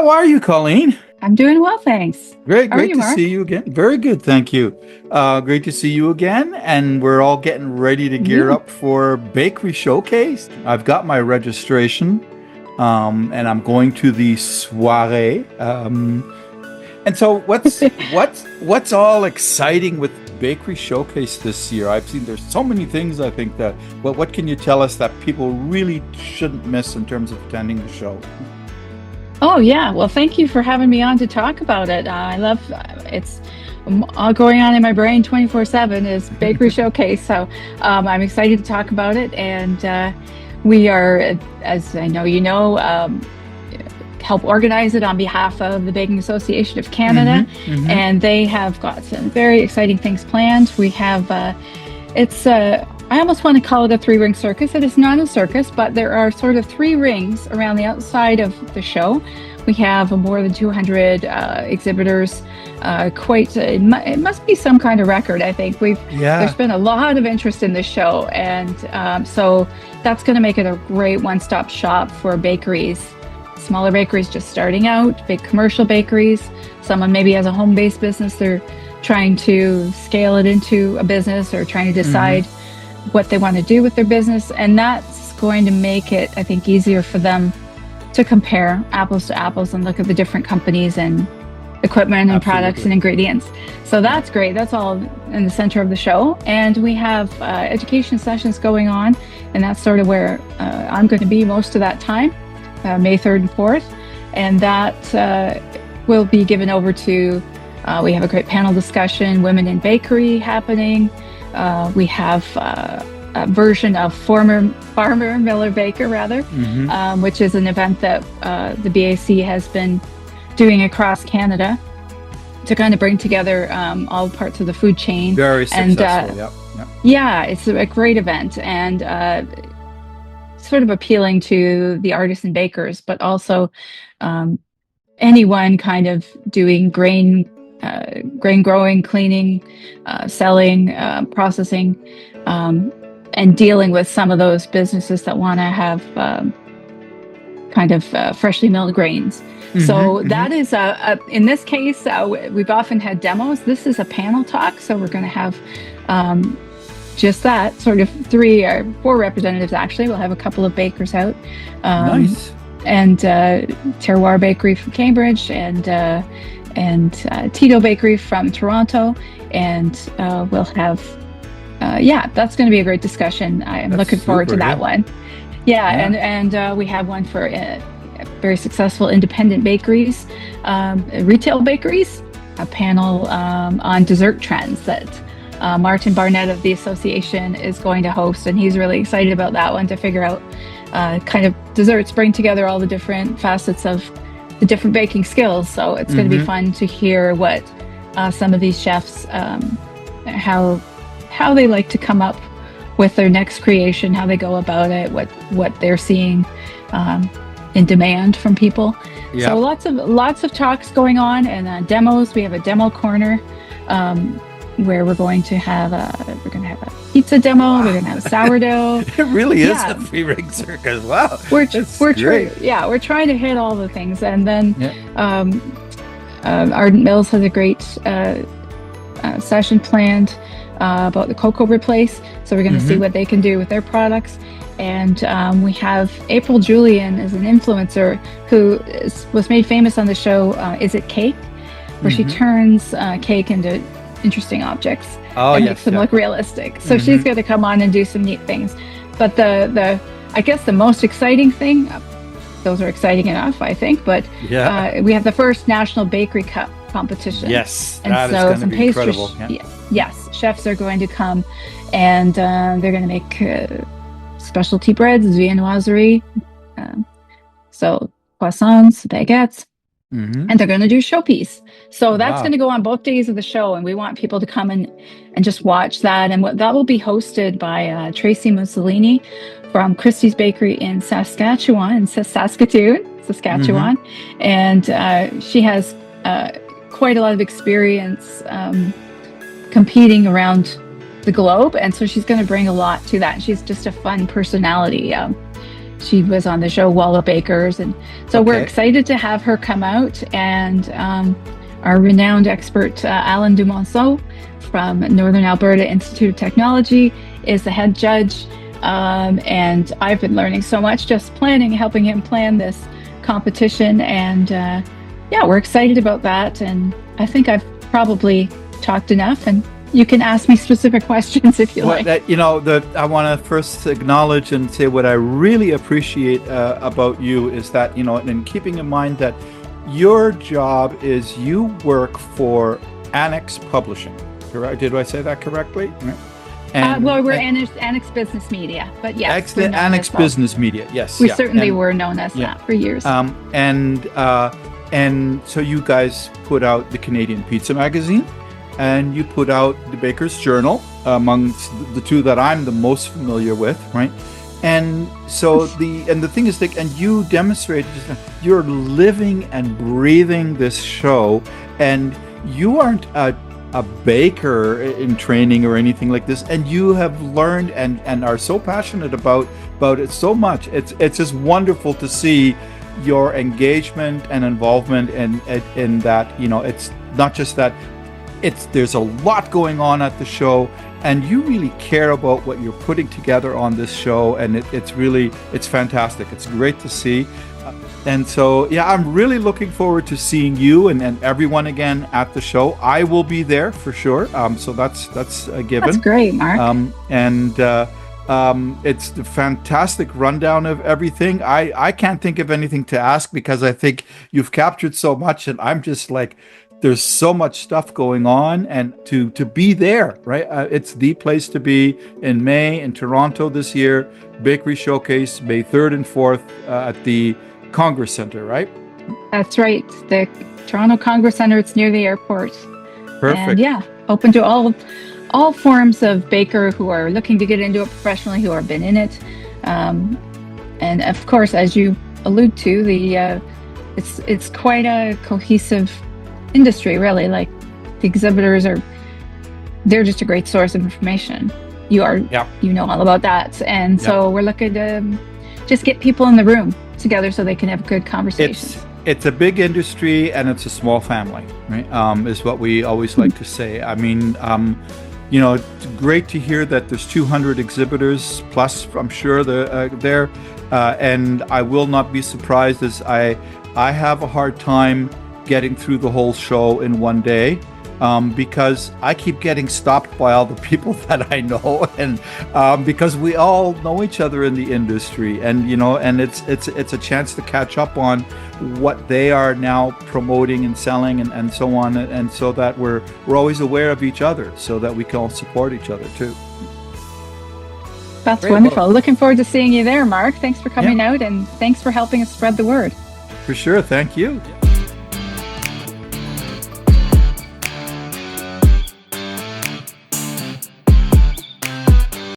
How are you, Colleen? I'm doing well, thanks. Great, How are great you, to see Mark? you again. Very good, thank you. Great to see you again. And we're all getting ready to gear Yeah. up for Bakery Showcase. I've got my registration, and I'm going to the soiree. And so, what's all exciting with Bakery Showcase this year? I've seen there's so many things. I think that what can you tell us that people really shouldn't miss in terms of attending the show? Oh, yeah. Well, thank you for having me on to talk about it. I love it's all going on in my brain 24/7 is Bakery Showcase. So I'm excited to talk about it. And we are, as I know you know, help organize it on behalf of the Baking Association of Canada. And they have got some very exciting things planned. We have, I almost want to call it a three-ring circus. It is not a circus, but there are sort of three rings around the outside of the show. We have more than 200 exhibitors. It must be some kind of record. I think there's been a lot of interest in this show, and so that's going to make it a great one-stop shop for bakeries, smaller bakeries just starting out, big commercial bakeries. Someone maybe has a home-based business. They're trying to scale it into a business or trying to decide what they want to do with their business, and that's going to make it, I think, easier for them to compare apples to apples and look at the different companies and equipment and products and ingredients. So that's great. That's all in the center of the show, and we have education sessions going on, and that's sort of where I'm going to be most of that time, May 3rd and 4th, and that will be given over to we have a great panel discussion, Women in Bakery happening. We have a version of Farmer Miller Baker, which is an event that the BAC has been doing across Canada to kind of bring together all parts of the food chain. Very successful, yep. Yeah, it's a great event, and sort of appealing to the artisan bakers, but also anyone kind of doing grain growing, cleaning, selling, processing, and dealing with some of those businesses that want to have freshly milled grains. That is in this case, we've often had demos. This is a panel talk, so we're going to have just that sort of 3 or 4 representatives. Actually, we'll have a couple of bakers out. Nice. And Terroir Bakery from Cambridge, and Tito Bakery from Toronto, and we'll have that's going to be a great discsion. I'm looking forward to that one. And we have one for very successful independent bakeries, retail bakeries, a panel on dessert trends that Martin Barnett of the association is going to host, and he's really excited about that one, to figure out kind of desserts bring together all the different facets of the different baking skills. So it's going to be fun to hear what some of these chefs, how they like to come up with their next creation, how they go about it, what they're seeing in demand from people. Yep. So lots of talks going on, and demos. We have a demo corner where we're going to have a pizza demo. We're going to have a sourdough. It really is a three-ring circus. Wow, we're trying to hit all the things, and then Ardent Mills has a great session planned about the cocoa replace. So we're going to see what they can do with their products. And we have April Julian as an influencer who was made famous on the show Is It Cake, where she turns cake into interesting objects and makes them look realistic. So she's going to come on and do some neat things. But I guess the most exciting thing, those are exciting enough, I think, but we have the first National Bakery Cup competition. Yes, and that is going to be incredible. Yes, chefs are going to come, and they're going to make specialty breads, viennoiserie, so croissants, baguettes, and they're going to do showpiece. So that's going to go on both days of the show, and we want people to come and just watch that. And that will be hosted by Tracy Mussolini from Christie's Bakery in Saskatoon, and she has quite a lot of experience competing around the globe, and so she's going to bring a lot to that. She's just a fun personality. she was on the show Wall of Bakers, and so we're Okay. excited to have her come out. And our renowned expert Alan Dumonceau from Northern Alberta Institute of Technology is the head judge, and I've been learning so much just helping him plan this competition, and yeah, we're excited about that. And I think I've probably talked enough, and you can ask me specific questions if you like. I want to first acknowledge and say what I really appreciate about you is that, and keeping in mind that your job is you work for Annex Publishing, correct? Did I say that correctly? Well, we're Annex Business Media, but yes. Annex Business Media, yes. We certainly were known as that for years. And so you guys put out the Canadian Pizza Magazine, and you put out the Baker's Journal, amongst the two that I'm the most familiar with, right? And so the thing is that, and you demonstrated you're living and breathing this show, and you aren't a baker in training or anything like this, and you have learned and are so passionate about it so much. It's just wonderful to see your engagement and involvement in that. It's not just that. There's a lot going on at the show, and you really care about what you're putting together on this show, and it's fantastic. It's great to see. And so, yeah, I'm really looking forward to seeing you and everyone again at the show. I will be there for sure. So that's a given. That's great, Mark. It's the fantastic rundown of everything. I can't think of anything to ask because I think you've captured so much, and I'm just like, there's so much stuff going on, and to be there, right? It's the place to be in May in Toronto this year. Bakery Showcase, May 3rd and 4th at the Congress Center, right? That's right. The Toronto Congress Center. It's near the airport. Perfect. And yeah, open to all forms of baker who are looking to get into it professionally, who have been in it. And of course, as you allude to, it's quite a cohesive industry, really. Like, the exhibitors they're just a great source of information. You know all about that. And so we're looking to just get people in the room together so they can have good conversations. It's a big industry and it's a small family, right? Is what we always like to say. I mean, it's great to hear that there's 200 exhibitors plus, I'm sure, there. And I will not be surprised, as I have a hard time getting through the whole show in one day, because I keep getting stopped by all the people that I know, and because we all know each other in the industry, and and it's a chance to catch up on what they are now promoting and selling and so on, and so that we're always aware of each other, so that we can all support each other too. That's great. Wonderful. Looking forward to seeing you there, Mark. Thanks for coming out, and thanks for helping us spread the word. For sure. Thank you.